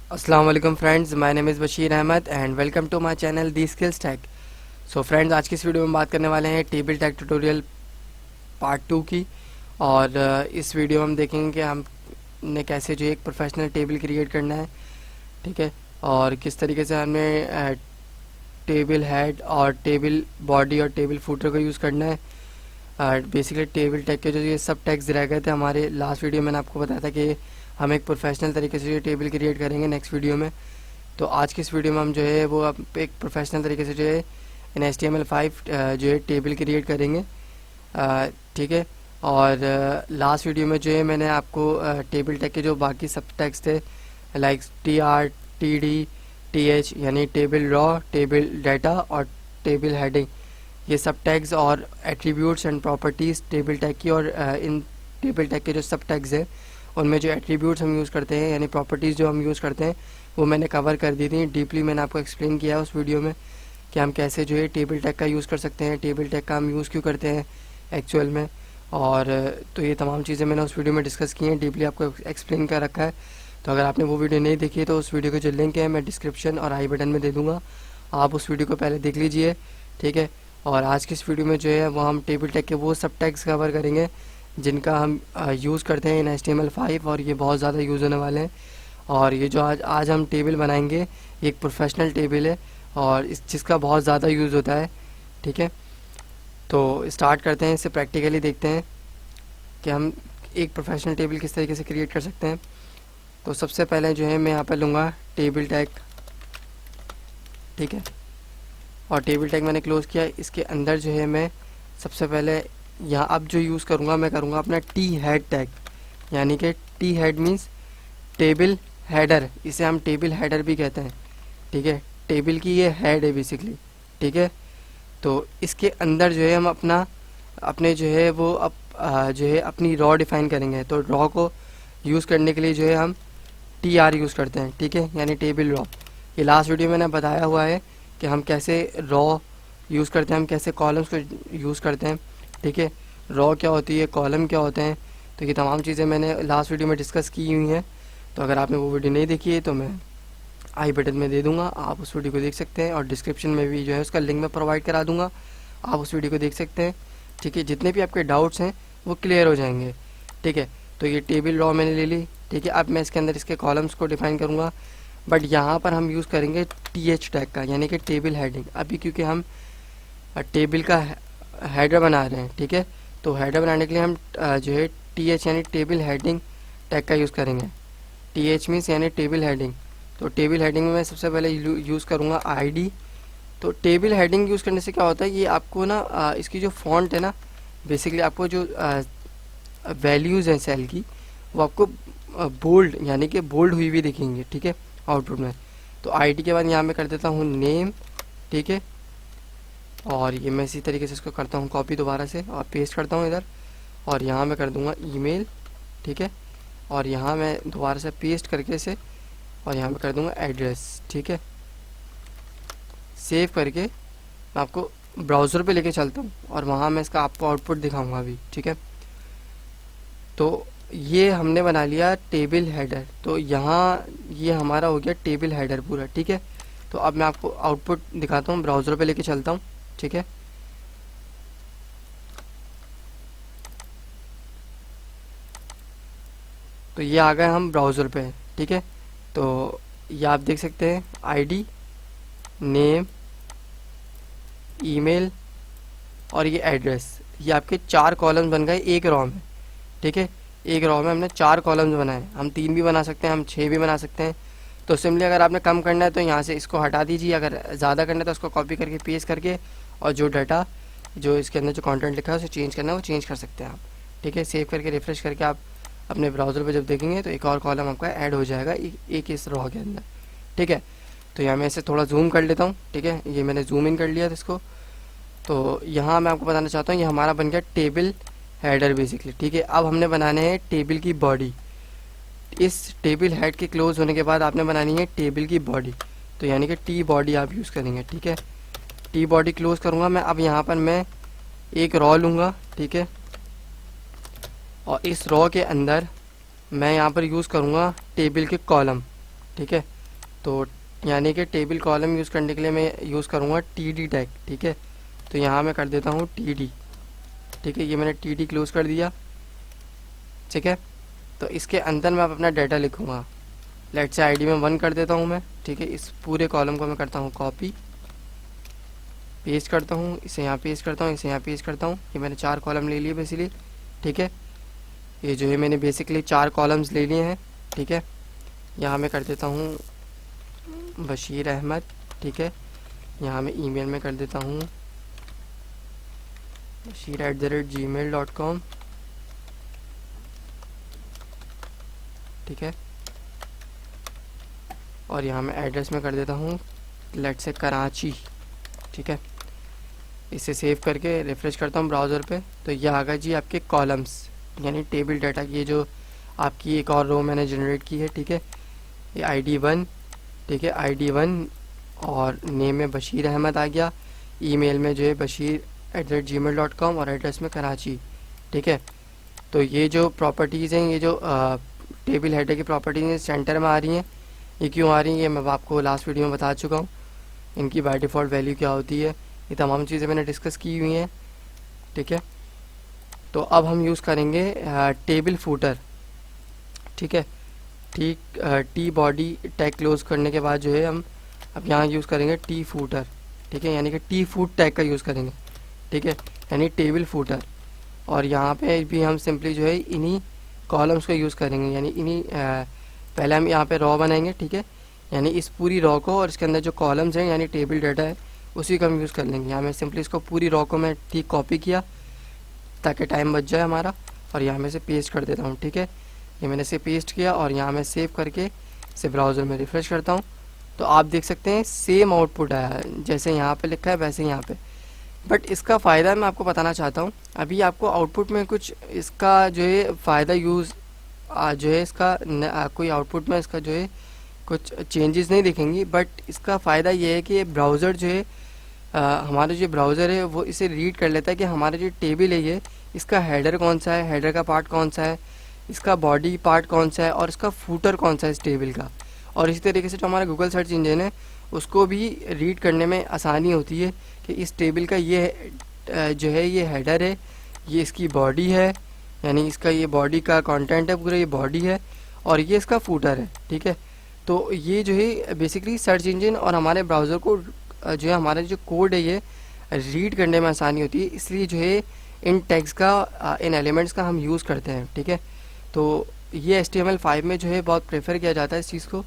अस्सलाम वालेकुम friends, my name is Bashir Ahmad and welcome to my channel the skills tag. So friends, आज की इस वीडियो में बात करने वाले हैं टेबल टैग ट्यूटोरियल पार्ट 2 की। और इस वीडियो में हम देखेंगे कि हमने कैसे जो एक प्रोफेशनल टेबल क्रिएट करना है, ठीक है, और किस तरीके से हमें टेबल हेड और टेबल बॉडी और टेबल फूटर को यूज़ करना है। बेसिकली टेबल टैग के जो ये सब टैग्स रह गए थे हमारे लास्ट वीडियो में, मैंने आपको बताया था कि हम एक प्रोफेशनल तरीके से ये टेबल क्रिएट करेंगे नेक्स्ट वीडियो में। तो आज की इस वीडियो में हम जो है वो अब एक प्रोफेशनल तरीके से जो है इन HTML5 जो है टेबल क्रिएट करेंगे, ठीक है। और लास्ट वीडियो में जो है मैंने आपको टेबल टैग के जो बाकी सब टैग्स थे लाइक TR, TD, TH यानी टेबल रॉ, टेबल डाटा और टेबल हेडिंग, ये सब टैग्स और attributes and properties table tag की। और इन टेबल टैग के जो सब टैग्स हैं उनमें जो एट्रीब्यूट्स हम यूज़ करते हैं यानी प्रॉपर्टीज़ जो हम यूज़ करते हैं वो मैंने कवर कर दी थी डीपली। मैंने आपको एक्सप्लेन किया है उस वीडियो में कि हम कैसे जो है टेबल टैग का यूज़ कर सकते हैं, टेबल टैग का हम यूज़ क्यों करते हैं एक्चुअल में। और तो ये तमाम चीज़ें मैंने उस वीडियो में डिस्कस की हैं, डीपली आपको एक्सप्लेन कर रखा है। तो अगर आपने वो वीडियो नहीं देखी है तो उस वीडियो का जो लिंक है मैं डिस्क्रिप्शन और आई बटन में दे दूँगा, आप उस वीडियो को पहले देख लीजिए, ठीक है। और आज की इस वीडियो में जो है वो हम टेबल टैग के वो सब टैग्स कवर करेंगे जिनका हम यूज़ करते हैं इन HTML5, और ये बहुत ज़्यादा यूज़ होने वाले हैं। और ये जो आज हम टेबल बनाएंगे ये एक प्रोफेशनल टेबल है और इस जिसका बहुत ज़्यादा यूज़ होता है, ठीक है। तो स्टार्ट करते हैं, इससे प्रैक्टिकली देखते हैं कि हम एक प्रोफेशनल टेबल किस तरीके से क्रिएट कर सकते हैं। तो सबसे पहले जो है मैं यहाँ पर लूँगा टेबल टैग, ठीक है। और टेबल टैग मैंने क्लोज़ किया। इसके अंदर जो है मैं सबसे पहले यहाँ अब जो यूज़ करूँगा मैं करूँगा अपना टी हेड टैग, यानी कि T head means table header, इसे हम टेबल हेडर भी कहते हैं, ठीक है। टेबल की ये हेड है बेसिकली, ठीक है। तो इसके अंदर जो है हम अपने जो है वो जो है अपनी रॉ डिफ़ाइन करेंगे। तो रॉ को यूज़ करने के लिए जो है हम TR यूज़ करते हैं, ठीक है, यानी टेबल रॉ। ये लास्ट वीडियो में मैंने बताया हुआ है कि हम कैसे रॉ यूज़ करते हैं, हम कैसे कॉलम्स को यूज़ करते हैं, ठीक है। रॉ क्या होती है, कॉलम क्या होते हैं, तो ये तमाम चीज़ें मैंने लास्ट वीडियो में डिस्कस की हुई हैं। तो अगर आपने वो वीडियो नहीं देखी है तो मैं आई बटन में दे दूंगा, आप उस वीडियो को देख सकते हैं। और डिस्क्रिप्शन में भी जो है उसका लिंक मैं प्रोवाइड करा दूंगा, आप उस वीडियो को देख सकते हैं, ठीक है। जितने भी आपके डाउट्स हैं वो क्लियर हो जाएंगे, ठीक है। तो ये टेबल रॉ मैंने ले ली, ठीक है। अब मैं इसके अंदर इसके कॉलम्स को डिफाइन करूँगा, बट यहाँ पर हम यूज़ करेंगे TH टैग का, यानी कि टेबल हेडिंग। अभी क्योंकि हम टेबल का हेडर बना रहे हैं, ठीक है। तो हेडर बनाने के लिए हम जो है TH यानी टेबल हेडिंग टैग का यूज़ करेंगे। TH मीन्स यानी टेबल हेडिंग। तो टेबल हेडिंग में मैं सबसे पहले यूज़ करूँगा ID। तो टेबल हेडिंग यूज़ करने से क्या होता है, ये आपको ना इसकी जो फॉन्ट है ना, बेसिकली आपको जो वैल्यूज़ हैं सेल की वो आपको बोल्ड यानी कि बोल्ड हुई हुई दिखेंगी, ठीक है, आउटपुट में। तो ID के बाद यहाँ मैं कर देता हूँ नेम, ठीक है। और ये मैं इसी तरीके से इसको करता हूँ कॉपी दोबारा से और पेस्ट करता हूँ इधर, और यहाँ मैं कर दूँगा ईमेल, ठीक है। और यहाँ मैं दोबारा से पेस्ट करके इसे और यहाँ पे कर दूँगा एड्रेस, ठीक है। सेव करके मैं आपको ब्राउज़र पे लेके चलता हूँ और वहाँ मैं इसका आपको आउटपुट दिखाऊंगा अभी, ठीक है। तो ये हमने बना लिया टेबल हेडर। तो यहाँ ये हमारा हो गया टेबल हेडर पूरा, ठीक है। तो अब मैं आपको आउटपुट दिखाता हूँ, ब्राउज़र पे लेके चलता हूँ, ठीक है। तो ये आ गए हम ब्राउज़र पे, ठीक है। तो ये आप देख सकते हैं ID, नेम, ईमेल और ये एड्रेस, ये आपके 4 कॉलम्स बन गए एक रॉ में, ठीक है। एक रॉ में हमने 4 कॉलम्स बनाए, हम 3 भी बना सकते हैं, हम 6 भी बना सकते हैं। तो सिंपली अगर आपने कम करना है तो यहाँ से इसको हटा दीजिए, अगर ज़्यादा करना है तो उसको कॉपी करके पेस्ट करके और जो डाटा जो इसके अंदर जो कंटेंट लिखा है उसे चेंज करना है वो चेंज कर सकते हैं आप, ठीक है। सेव करके रिफ्रेश करके आप अपने ब्राउज़र पर जब देखेंगे तो एक और कॉलम आपका ऐड हो जाएगा एक इस रॉ के अंदर, ठीक है। तो यहाँ मैं इसे थोड़ा जूम कर लेता हूँ, ठीक है। ये मैंने जूम इन कर लिया था इसको। तो यहाँ मैं आपको बताना चाहता हूँ ये हमारा बन गया टेबल हेडर बेसिकली, ठीक है। अब हमने बनाने हैं टेबल की बॉडी। इस टेबल हेड के क्लोज होने के बाद आपने बनानी है टेबल की बॉडी, तो यानी कि T बॉडी आप यूज़ करेंगे, ठीक है। T बॉडी क्लोज करूँगा मैं। अब यहाँ पर मैं एक रॉ लूँगा, ठीक है। और इस रॉ के अंदर मैं यहाँ पर यूज़ करूँगा टेबल के कॉलम, ठीक है। तो यानी कि टेबल कॉलम यूज़ करने के लिए मैं यूज़ करूँगा TD टैग, ठीक है। तो यहाँ मैं कर देता हूँ TD, ठीक है। ये मैंने TD क्लोज कर दिया, ठीक है। तो इसके अंदर मैं अब अपना डाटा लिखूँगा। लेट से ID में 1 कर देता हूँ मैं, ठीक है। इस पूरे कॉलम को मैं करता हूँ कॉपी, पेस्ट करता हूँ, इसे यहाँ पेस्ट करता हूँ, इसे यहाँ पेस्ट करता हूँ। ये मैंने 4 कॉलम ले लिए बेसिकली, ठीक है। ये जो है मैंने बेसिकली 4 कॉलम्स ले लिए हैं, ठीक है। यहाँ मैं कर देता हूँ बशीर अहमद, ठीक है। यहाँ मैं ईमेल में कर देता हूँ bashir@gmail.com, ठीक है। और यहाँ मैं एड्रेस में कर देता हूँ लेट से कराची, ठीक है। इसे सेव करके रिफ़्रेश करता हूँ ब्राउज़र पे, तो ये आ गया जी आपके कॉलम्स यानी टेबल डाटा की। ये जो आपकी एक और रो मैंने जनरेट की है, ठीक है। ये ID1, ठीक है, ID1 और नेम में बशीर अहमद आ गया, ईमेल में जो है bashir@gmail.com और एड्रेस में कराची, ठीक है। तो ये जो प्रॉपर्टीज़ हैं, ये जो टेबल हेडर की प्रॉपर्टीज़ हैं सेंटर में आ रही हैं। ये क्यों आ रही हैं ये मैं आपको लास्ट वीडियो में बता चुका हूँ। इनकी बाय डिफ़ॉल्ट वैल्यू क्या होती है, ये तमाम चीज़ें मैंने डिस्कस की हुई हैं, ठीक है। तो अब हम यूज़ करेंगे टेबल फूटर, ठीक है। ठीक, टी बॉडी टैग क्लोज करने के बाद जो है हम अब यहाँ यूज़ करेंगे टी फूटर, ठीक है। यानी कि टी फूट टैग का यूज़ करेंगे, ठीक है, यानी टेबल फूटर। और यहाँ पे भी हम सिंपली जो है इन्हीं कॉलम्स का यूज़ करेंगे, यानी इन्हीं पहले हम यहाँ पे रॉ बनाएंगे, ठीक है। यानी इस पूरी रॉ को और इसके अंदर जो कॉलम्स हैं यानी टेबल डाटा है उसी का हम यूज़ कर लेंगे। यहाँ मैं सिंपली इसको पूरी रॉ को मैं ठीक कॉपी किया ताकि टाइम बच जाए हमारा, और यहाँ में से पेस्ट कर देता हूँ, ठीक है। ये मैंने इसे पेस्ट किया और यहाँ मैं सेव करके इसे ब्राउज़र में रिफ़्रेश करता हूँ, तो आप देख सकते हैं सेम आउटपुट आया, जैसे यहाँ पे लिखा है वैसे यहाँ पे। बट इसका फ़ायदा मैं आपको बताना चाहता हूँ। अभी आपको आउटपुट में कुछ इसका जो है फ़ायदा जो है इसका कोई आउटपुट में इसका जो है कुछ चेंजेस नहीं दिखेंगी, बट इसका फ़ायदा ये है कि ब्राउज़र जो है हमारा जो ब्राउज़र है वो इसे रीड कर लेता है कि हमारा जो टेबल है ये इसका हेडर कौन सा है, हेडर का पार्ट कौन सा है, इसका बॉडी पार्ट कौन सा है और इसका फूटर कौन सा है इस टेबल का। और इसी तरीके से जो हमारा गूगल सर्च इंजन है उसको भी रीड करने में आसानी होती है कि इस टेबल का ये जो है ये हेडर है, ये इसकी बॉडी है, यानी इसका ये बॉडी का कंटेंट है पूरा, ये बॉडी है, और ये इसका फूटर है, ठीक है। तो ये जो है बेसिकली सर्च इंजन और हमारे ब्राउज़र को जो है हमारा जो कोड है ये रीड करने में आसानी होती है, इसलिए जो है इन टैग्स का इन एलिमेंट्स का हम यूज़ करते हैं, ठीक है। तो ये HTML5 में जो है बहुत प्रेफर किया जाता है इस चीज़ को।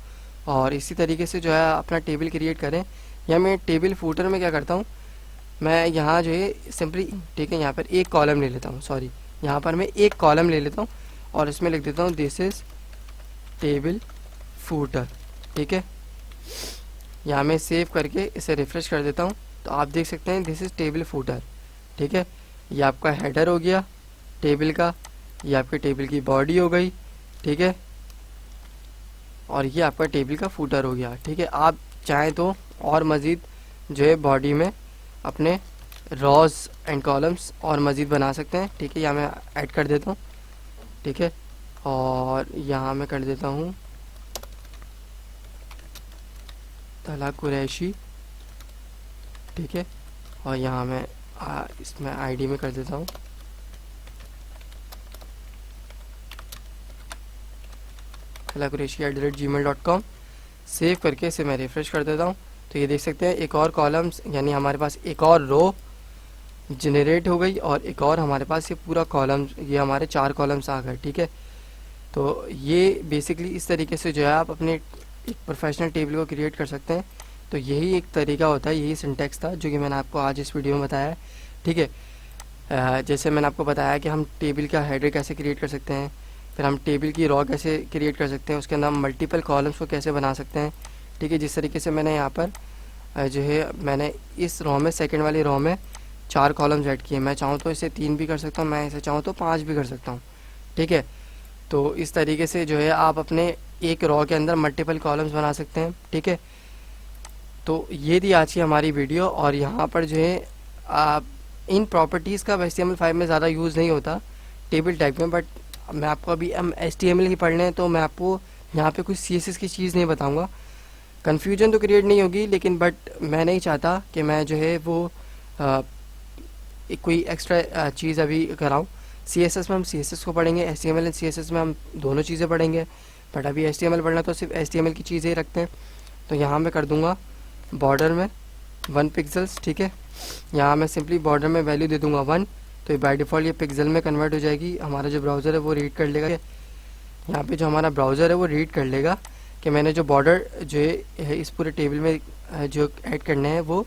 और इसी तरीके से जो है अपना टेबल क्रिएट करें, या मैं टेबल फूटर में क्या करता हूँ, मैं यहाँ जो है सिंपली, ठीक है, यहाँ पर एक कॉलम ले लेता हूँ, सॉरी यहाँ पर मैं एक कॉलम ले लेता हूँ और इसमें लिख देता हूँ दिस इज़ टेबल फूटर, ठीक है। यहाँ मैं सेव करके इसे रिफ़्रेश कर देता हूँ, तो आप देख सकते हैं दिस इज़ टेबल फूटर, ठीक है। ये आपका हेडर हो गया टेबल का, ये आपके टेबल की बॉडी हो गई, ठीक है, और ये आपका टेबल का फूटर हो गया, ठीक है। आप चाहें तो और मज़ीद जो है बॉडी में अपने रॉज एंड कॉलम्स और मज़ीद बना सकते हैं, ठीक है। यहाँ मैं ऐड कर देता हूँ, ठीक है, और यहाँ मैं कर देता हूँ तला कुरैशी, ठीक है, और यहाँ मैं इसमें ID में कर देता हूँ tala_qureshi@gmail.com। सेव करके इसे मैं रिफ़्रेश कर देता हूँ, तो ये देख सकते हैं एक और कॉलम्स यानी हमारे पास एक और रो जनरेट हो गई और एक और हमारे पास ये पूरा कॉलम्स, ये हमारे 4 कॉलम्स आ गए, ठीक है। तो ये बेसिकली इस तरीके से जो है आप अपने एक प्रोफेशनल टेबल को क्रिएट कर सकते हैं। तो यही एक तरीका होता है, यही सिंटैक्स था जो कि मैंने आपको आज इस वीडियो में बताया है, ठीक है। जैसे मैंने आपको बताया कि हम टेबल का हेडर कैसे क्रिएट कर सकते हैं, फिर हम टेबल की रॉ कैसे क्रिएट कर सकते हैं, उसके अंदर हम मल्टीपल कॉलम्स को कैसे बना सकते हैं, ठीक है। जिस तरीके से मैंने यहाँ पर जो है मैंने इस रॉ में सेकंड वाली रॉ में 4 कॉलम्स ऐड किए, मैं चाहूँ तो इसे 3 भी कर सकता हूँ, मैं इसे चाहूँ तो 5 भी कर सकता हूँ, ठीक है। तो इस तरीके से जो है आप अपने एक रॉ के अंदर मल्टीपल कॉलम्स बना सकते हैं, ठीक है। तो ये थी आज की हमारी वीडियो, और यहाँ पर जो है इन प्रॉपर्टीज़ का HTML5 में ज़्यादा यूज़ नहीं होता टेबल टैग में, बट मैं आपको अभी हम HTML ही पढ़ लें तो मैं आपको यहाँ पे कुछ CSS की चीज़ नहीं बताऊँगा। कन्फ्यूजन तो क्रिएट नहीं होगी, लेकिन बट मैं नहीं चाहता कि मैं जो है वो कोई एक्स्ट्रा चीज़ अभी कराऊँ। CSS में हम CSS को पढ़ेंगे, HTML एंड CSS में हम दोनों चीज़ें पढ़ेंगे, बट अभी HTML पढ़ना तो सिर्फ HTML की चीज़ें ही रखते हैं। तो यहाँ मैं कर दूँगा बॉर्डर में 1 पिक्सल्स, ठीक है। यहाँ मैं सिंपली बॉर्डर में वैल्यू दे दूँगा 1, तो बाय डिफ़ॉल्ट ये पिक्सल में कन्वर्ट हो जाएगी। हमारा जो ब्राउज़र है वो रीड कर लेगा, यहाँ पे जो हमारा ब्राउज़र है वो रीड कर लेगा कि मैंने जो बॉर्डर जो है इस पूरे टेबल में जो ऐड करने हैं वो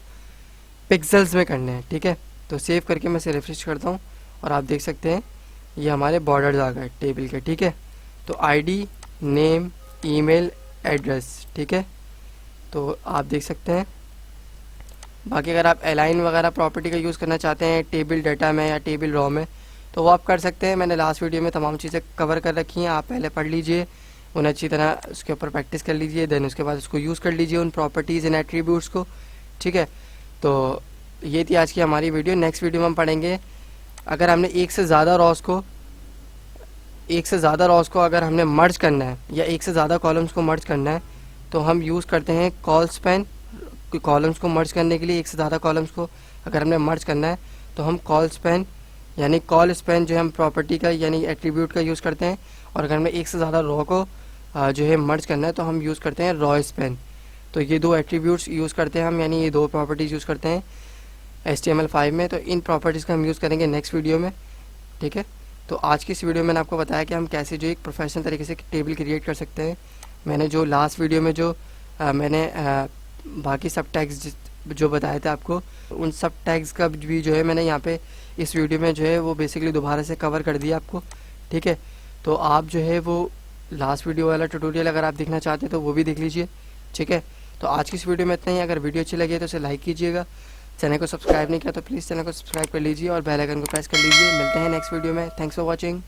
पिक्सल्स में करने हैं, ठीक है। तो सेव करके मैं इसे रिफ्रेश करता हूँ और आप देख सकते हैं ये हमारे बॉर्डर्स आ गए टेबल के, ठीक है। तो ID, नेम, ईमेल, एड्रेस, ठीक है। तो आप देख सकते हैं। बाकी अगर आप अलाइन वगैरह प्रॉपर्टी का यूज़ करना चाहते हैं टेबल डाटा में या टेबल रॉ में तो वो आप कर सकते हैं। मैंने लास्ट वीडियो में तमाम चीज़ें कवर कर रखी हैं, आप पहले पढ़ लीजिए, उन्हें अच्छी तरह उसके ऊपर प्रैक्टिस कर लीजिए, देन उसके बाद उसको यूज़ कर लीजिए उन प्रॉपर्टीज़ एंड एट्रीब्यूट्स को, ठीक है। तो ये थी आज की हमारी वीडियो। नेक्स्ट वीडियो में हम पढ़ेंगे अगर हमने एक से ज़्यादा रॉस को अगर हमने मर्ज करना है या एक से ज़्यादा कॉलम्स को मर्ज करना है तो हम यूज़ करते हैं कॉल स्पैन। कॉलम्स को मर्ज करने के लिए एक से ज़्यादा कॉलम्स को अगर हमने मर्ज करना है तो हम कॉल स्पैन यानी कॉल स्पैन जो है हम प्रॉपर्टी का यानी एट्रीब्यूट का यूज़ करते हैं। और अगर हमें एक से ज़्यादा रॉ को जो है मर्ज करना है तो हम यूज़ करते हैं रॉ स्पैन। तो ये दो एट्रीब्यूट्स यूज़ करते हैं हम, यानी ये दो प्रॉपर्टीज़ यूज़ करते हैं HTML5 में। तो इन प्रॉपर्टीज़ का हम यूज़ करेंगे नेक्स्ट वीडियो में, ठीक है। तो आज की इस वीडियो में मैंने आपको बताया कि हम कैसे जो एक प्रोफेशनल तरीके से टेबल क्रिएट कर सकते हैं। मैंने जो लास्ट वीडियो में जो मैंने बाकी सब टैग्स जो बताए थे आपको, उन सब टैग्स का भी जो है मैंने यहाँ पे इस वीडियो में जो है वो बेसिकली दोबारा से कवर कर दिया आपको, ठीक है। तो आप जो है वो लास्ट वीडियो वाला ट्यूटोरियल अगर आप देखना चाहते हैं तो वो भी देख लीजिए, ठीक है। तो आज की इस वीडियो में इतना ही। अगर वीडियो अच्छी लगी तो इसे लाइक कीजिएगा, चैनल को सब्सक्राइब नहीं किया तो प्लीज़ चैनल को सब्सक्राइब कर लीजिए और बेल आइकन को प्रेस कर लीजिए। मिलते हैं नेक्स्ट वीडियो में। Thanks for watching.